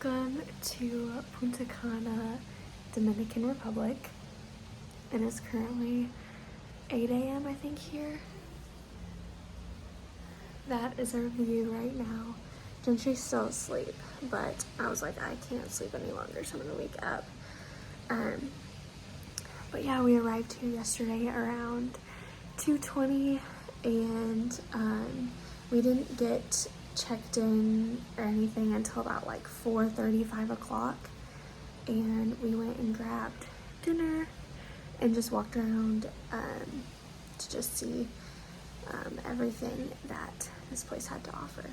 Welcome to Punta Cana, Dominican Republic. It is currently 8 a.m. I think here. That is our view right now. Gentry's still asleep, but I was like, I can't sleep any longer, so I'm gonna wake up. But yeah, we arrived here yesterday around 2:20, and we didn't get checked in or anything until about like 4:30, 5 o'clock, and we went and grabbed dinner and just walked around to just see everything that this place had to offer.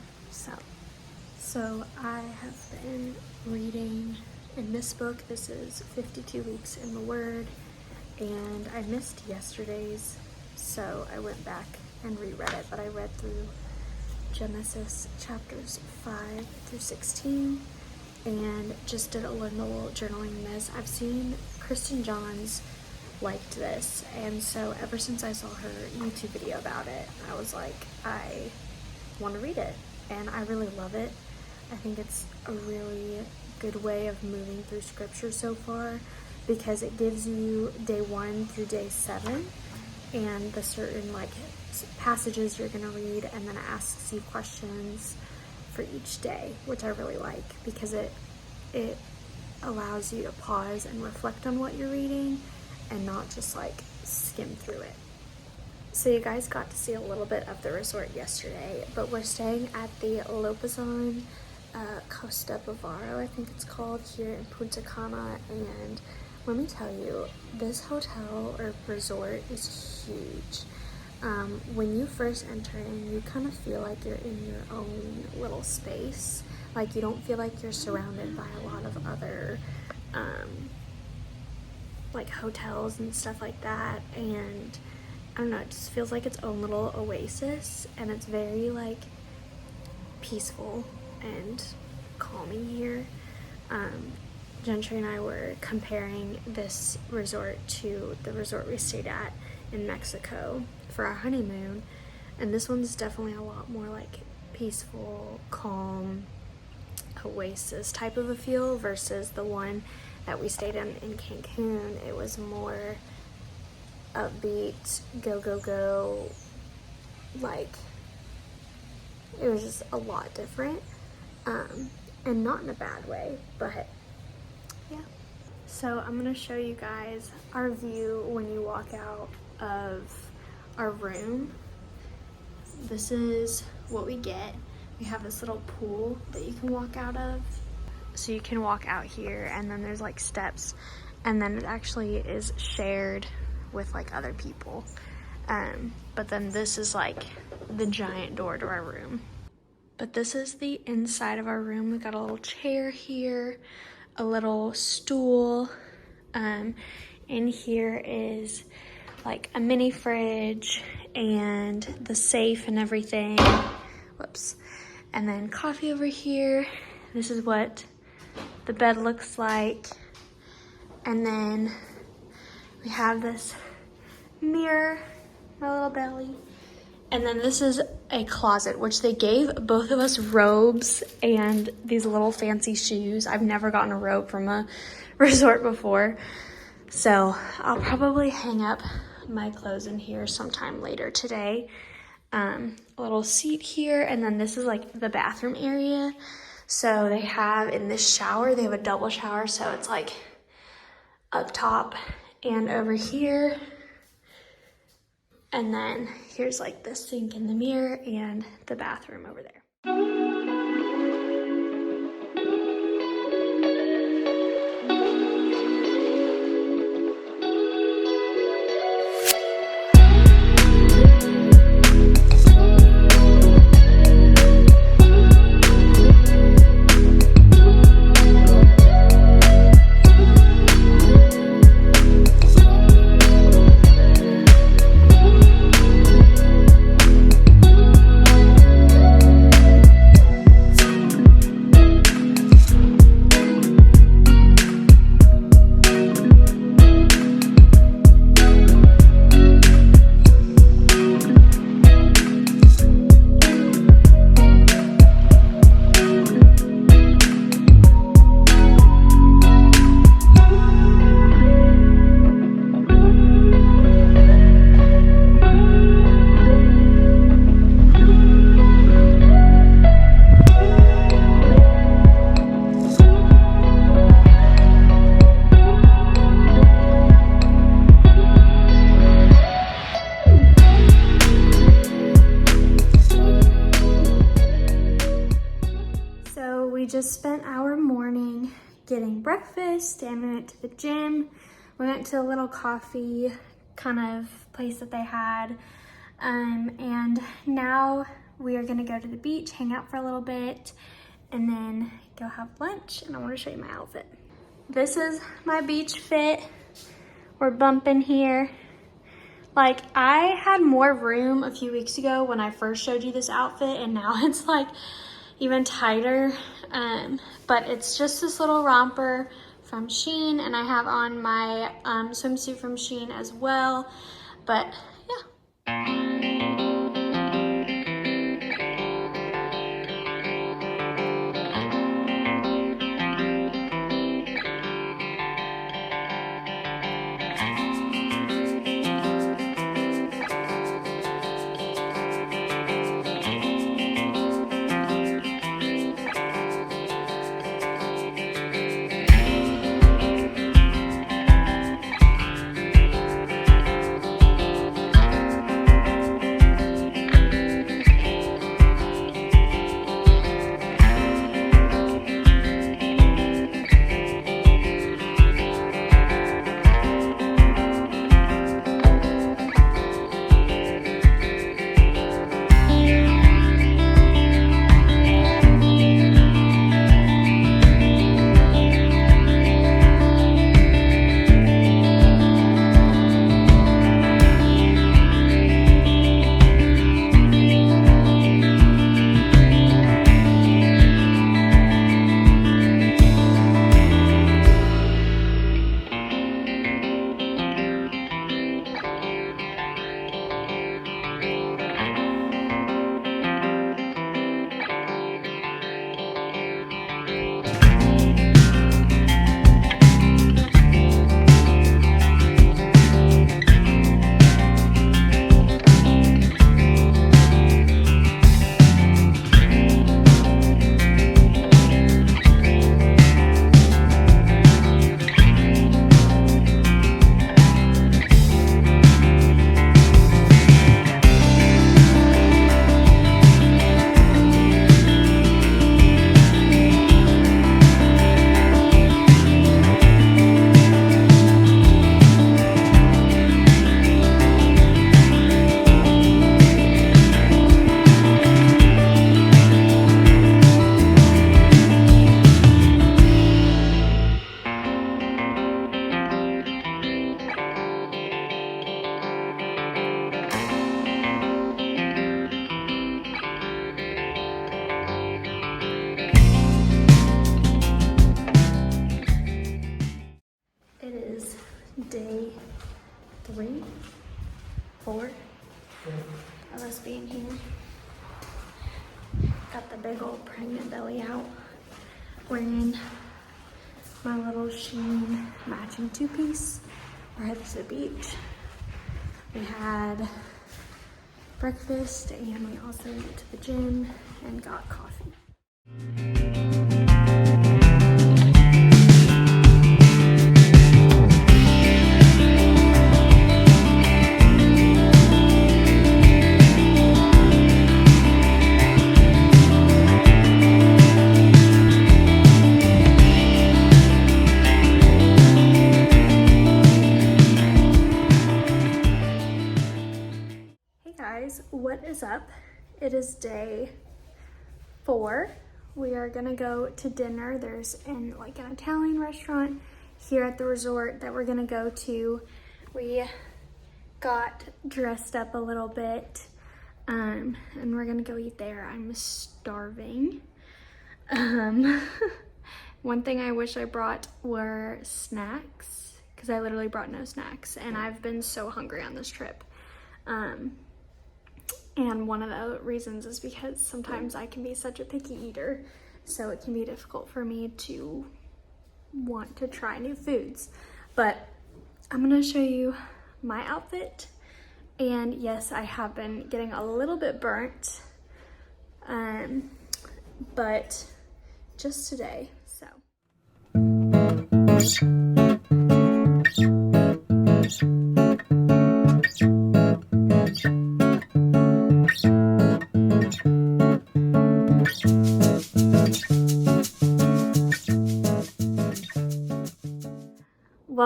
So I have been reading in this book. This is 52 Weeks in the Word, and I missed yesterday's, so I went back and reread it, but I read through Genesis chapters 5 through 16 and just did a little journaling in this. I've seen Kristen Johns liked this, and so ever since I saw her YouTube video about it, I was like, I want to read it, and I really love it. I think it's a really good way of moving through scripture so far, because it gives you day 1 through day 7 and the certain like passages you're going to read, and then it asks you questions for each day, which I really like because it allows you to pause and reflect on what you're reading and not just like skim through it. So you guys got to see a little bit of the resort yesterday, but we're staying at the Lopsean Costa Bavaro, I think it's called, here in Punta Cana, and let me tell you, this hotel or resort is huge. When you first enter in, you kind of feel like you're in your own little space. Like, you don't feel like you're surrounded by a lot of other like hotels and stuff like that, and I don't know, it just feels like its own little oasis, and it's very like peaceful and calming here. Gentry and I were comparing this resort to the resort we stayed at in Mexico for our honeymoon, and this one's definitely a lot more like peaceful, calm, oasis type of a feel versus the one that we stayed in Cancun. It was more upbeat, go, like it was just a lot different, and not in a bad way, but yeah. So I'm gonna show you guys our view when you walk out of our room. This is what we get. We have this little pool that you can walk out of. So you can walk out here, and then there's like steps, and then it actually is shared with like other people. But then this is like the giant door to our room. But this is the inside of our room. We got a little chair here, a little stool. In here is like a mini fridge and the safe and everything. Whoops. And then coffee over here. This is what the bed looks like. And then we have this mirror, my little belly. And then this is a closet, which they gave both of us robes and these little fancy shoes. I've never gotten a robe from a resort before, so I'll probably hang up my clothes in here sometime later today. A little seat here, and then this is like the bathroom area. So they have, in this shower, they have a double shower, so it's like up top and over here. And then here's like the sink and the mirror and the bathroom over there. just spent our morning getting breakfast and we went to the gym. We went to a little coffee kind of place that they had. And now we are gonna go to the beach, hang out for a little bit, and then go have lunch. And I wanna show you my outfit. This is my beach fit. We're bumping here. Like, I had more room a few weeks ago when I first showed you this outfit, and now it's like even tighter. But it's just this little romper from Shein, and I have on my swimsuit from Shein as well. But yeah. Day 3, 4 of us being here. Got the big old pregnant belly out. Wearing my little Shein matching 2-piece. We're headed to the beach. We had breakfast and we also went to the gym and got coffee. What is up? It is day 4. We are gonna go to dinner. There's an Italian restaurant here at the resort that we're gonna go to. We got dressed up a little bit and we're gonna go eat there. I'm starving. One thing I wish I brought were snacks because I literally brought no snacks and I've been so hungry on this trip. And one of the reasons is because sometimes I can be such a picky eater, so it can be difficult for me to want to try new foods. But I'm gonna show you my outfit. And yes, I have been getting a little bit burnt, but just today, so.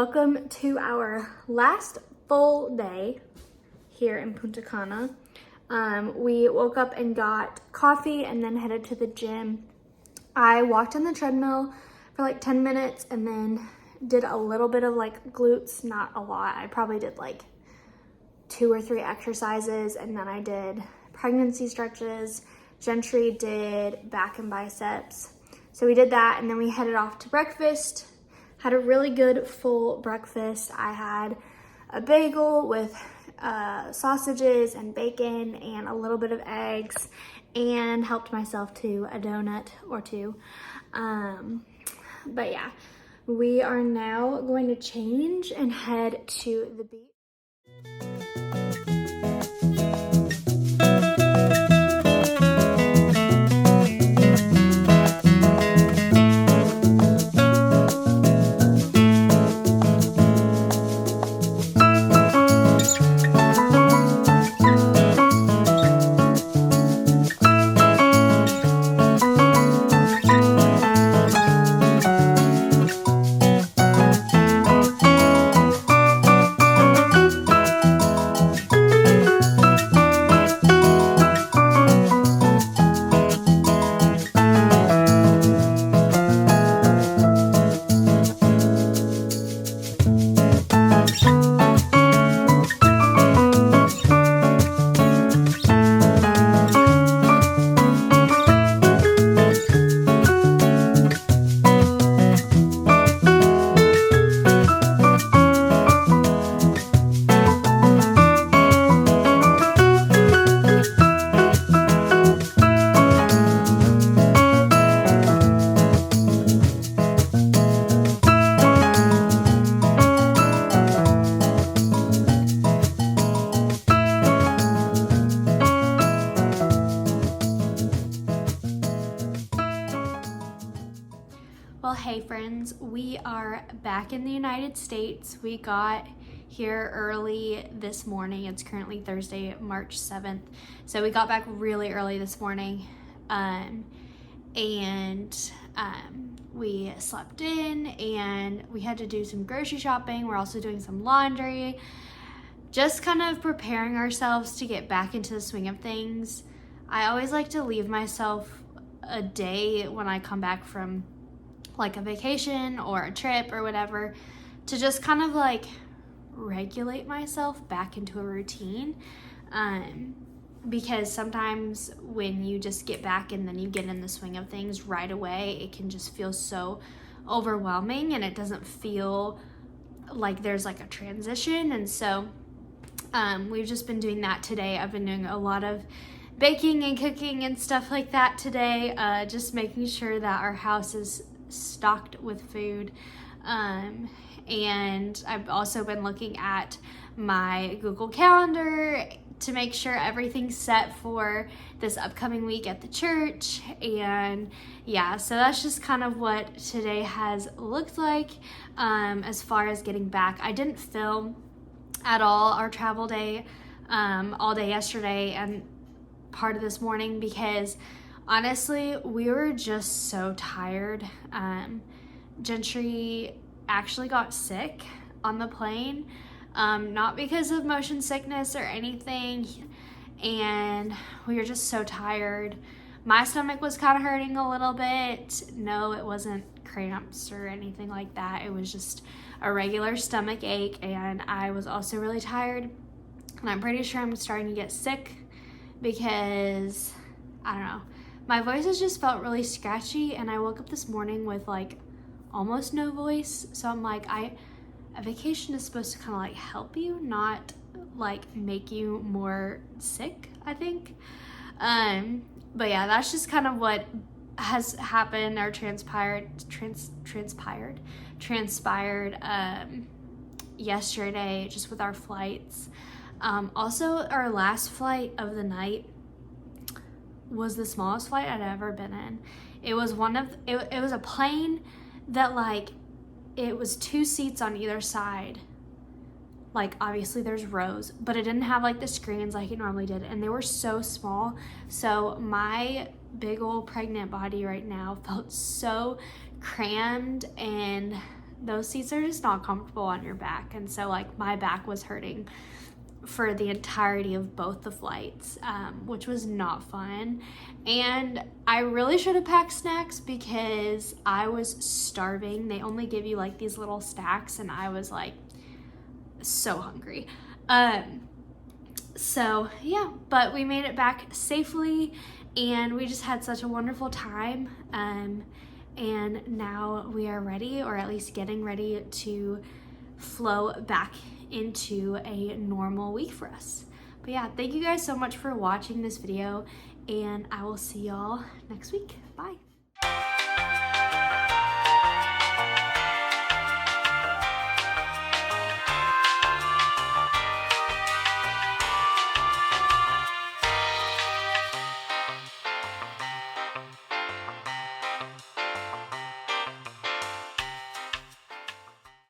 Welcome to our last full day here in Punta Cana. We woke up and got coffee and then headed to the gym. I walked on the treadmill for like 10 minutes and then did a little bit of like glutes, not a lot. I probably did like 2 or 3 exercises, and then I did pregnancy stretches. Gentry did back and biceps. So we did that, and then we headed off to breakfast. Had a really good full breakfast. I had a bagel with sausages and bacon and a little bit of eggs, and helped myself to a donut or 2. But yeah, we are now going to change and head to the beach. Well, hey friends, we are back in the United States. We got here early this morning. It's currently Thursday, March 7th. So we got back really early this morning, and we slept in, and we had to do some grocery shopping. We're also doing some laundry, just kind of preparing ourselves to get back into the swing of things. I always like to leave myself a day when I come back from like a vacation or a trip or whatever, to just kind of like regulate myself back into a routine, because sometimes when you just get back and then you get in the swing of things right away, it can just feel so overwhelming, and it doesn't feel like there's like a transition. And so we've just been doing that today. I've been doing a lot of baking and cooking and stuff like that today, just making sure that our house is stocked with food, and I've also been looking at my Google Calendar to make sure everything's set for this upcoming week at the church. And yeah, so that's just kind of what today has looked like. As far as getting back, I didn't film at all our travel day all day yesterday and part of this morning, because honestly, we were just so tired. Gentry actually got sick on the plane, not because of motion sickness or anything, and we were just so tired. My stomach was kind of hurting a little bit. No, it wasn't cramps or anything like that. It was just a regular stomach ache, and I was also really tired, and I'm pretty sure I'm starting to get sick because, I don't know, my voice has just felt really scratchy, and I woke up this morning with like almost no voice. So I'm like, a vacation is supposed to kind of like help you, not like make you more sick, I think. But yeah, that's just kind of what has happened or transpired yesterday, just with our flights. Also, our last flight of the night was the smallest flight I'd ever been in. It was it was a plane that like, it was 2 seats on either side. Like, obviously there's rows, but it didn't have like the screens like it normally did, and they were so small. So my big old pregnant body right now felt so crammed and those seats are just not comfortable on your back. And so like my back was hurting for the entirety of both the flights, which was not fun. And I really should have packed snacks because I was starving. They only give you like these little stacks and I was like so hungry. So yeah, but we made it back safely and we just had such a wonderful time. And now we are ready, or at least getting ready to flow back into a normal week for us. But yeah, thank you guys so much for watching this video and I will see y'all next week. Bye.